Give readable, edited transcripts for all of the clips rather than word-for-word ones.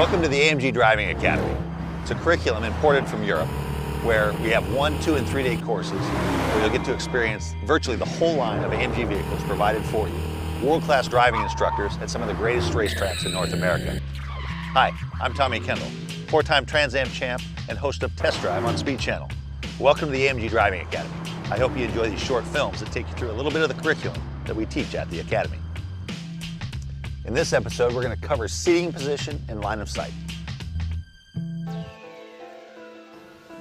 Welcome to the AMG Driving Academy. It's a curriculum imported from Europe where we have 1-, 2-, and 3-day courses where you'll get to experience virtually the whole line of AMG vehicles provided for you. World-class driving instructors at some of the greatest racetracks in North America. Hi, I'm Tommy Kendall, 4-time Trans Am champ and host of Test Drive on Speed Channel. Welcome to the AMG Driving Academy. I hope you enjoy these short films that take you through a little bit of the curriculum that we teach at the Academy. In this episode, we're going to cover seating position and line of sight.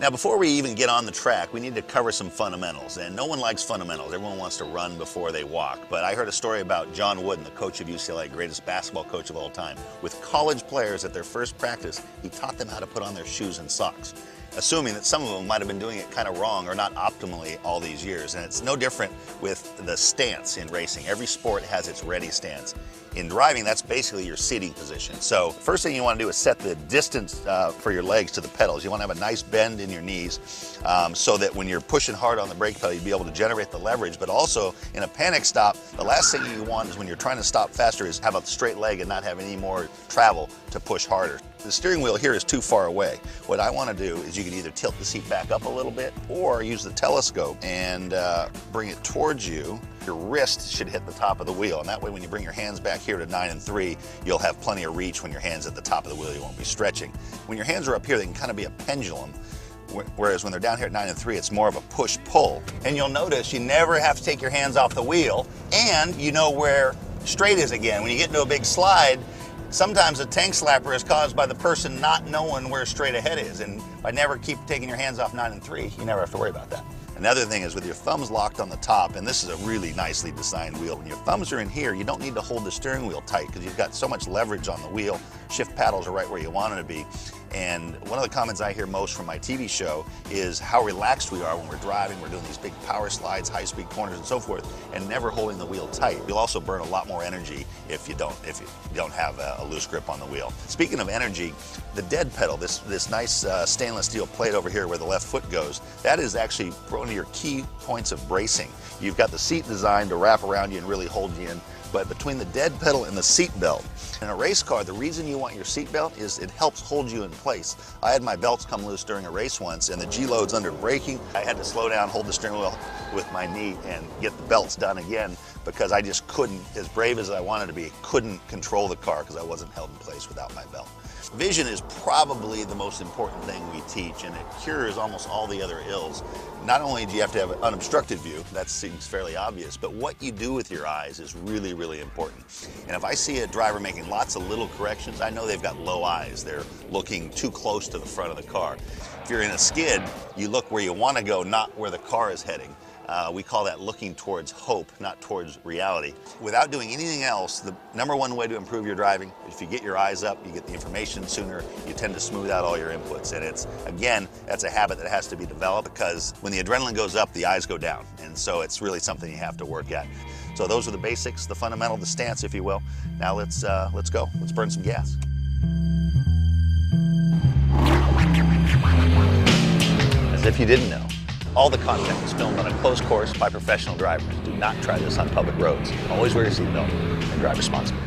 Now, before we even get on the track, we need to cover some fundamentals, and no one likes fundamentals. Everyone wants to run before they walk, but I heard a story about John Wooden, the coach of UCLA, greatest basketball coach of all time. With college players at their first practice, he taught them how to put on their shoes and socks, assuming that some of them might have been doing it kind of wrong or not optimally all these years. And it's no different with the stance in racing. Every sport has its ready stance. In driving, that's basically your seating position. So first thing you want to do is set the distance for your legs to the pedals. You want to have a nice bend in your knees so that when you're pushing hard on the brake pedal, you'll be able to generate the leverage. But also in a panic stop, the last thing you want is when you're trying to stop faster is have a straight leg and not have any more travel to push harder. The steering wheel here is too far away. What I want to do is you can either tilt the seat back up a little bit or use the telescope and bring it towards you. Your wrist should hit the top of the wheel, and that way when you bring your hands back here to 9 and 3, you'll have plenty of reach when your hand's at the top of the wheel. You won't be stretching. When your hands are up here, they can kind of be a pendulum, whereas when they're down here at 9 and 3, it's more of a push-pull. And you'll notice you never have to take your hands off the wheel, and you know where straight is again. When you get into a big slide, sometimes a tank slapper is caused by the person not knowing where straight ahead is, and by never keep taking your hands off 9 and 3, you never have to worry about that. Another thing is with your thumbs locked on the top, and this is a really nicely designed wheel, when your thumbs are in here, you don't need to hold the steering wheel tight because you've got so much leverage on the wheel. Shift paddles are right where you want them to be. And one of the comments I hear most from my TV show is how relaxed we are when we're driving. We're doing these big power slides, high-speed corners, and so forth, and never holding the wheel tight. You'll also burn a lot more energy if you don't have a loose grip on the wheel. Speaking of energy, the dead pedal, this nice stainless steel plate over here where the left foot goes, that is actually one of your key points of bracing. You've got the seat designed to wrap around you and really hold you in. But between the dead pedal and the seat belt, in a race car, the reason you want your seat belt is it helps hold you in place. I had my belts come loose during a race once, and the G-loads under braking, I had to slow down, hold the steering wheel with my knee and get the belts done again because I just couldn't, as brave as I wanted to be, couldn't control the car because I wasn't held in place without my belt. Vision is probably the most important thing we teach, and it cures almost all the other ills. Not only do you have to have an unobstructed view, that seems fairly obvious, but what you do with your eyes is really, really important. And if I see a driver making lots of little corrections, I know they've got low eyes. They're looking too close to the front of the car. If you're in a skid, you look where you want to go, not where the car is heading. We call that looking towards hope, not towards reality. Without doing anything else, the #1 way to improve your driving, if you get your eyes up, you get the information sooner, you tend to smooth out all your inputs. And it's, again, that's a habit that has to be developed because when the adrenaline goes up, the eyes go down. And so it's really something you have to work at. So those are the basics, the fundamental, the stance, if you will. Now let's go. Let's burn some gas. As if you didn't know, all the content is filmed on a closed course by professional drivers. Do not try this on public roads. Always wear your seatbelt and drive responsibly.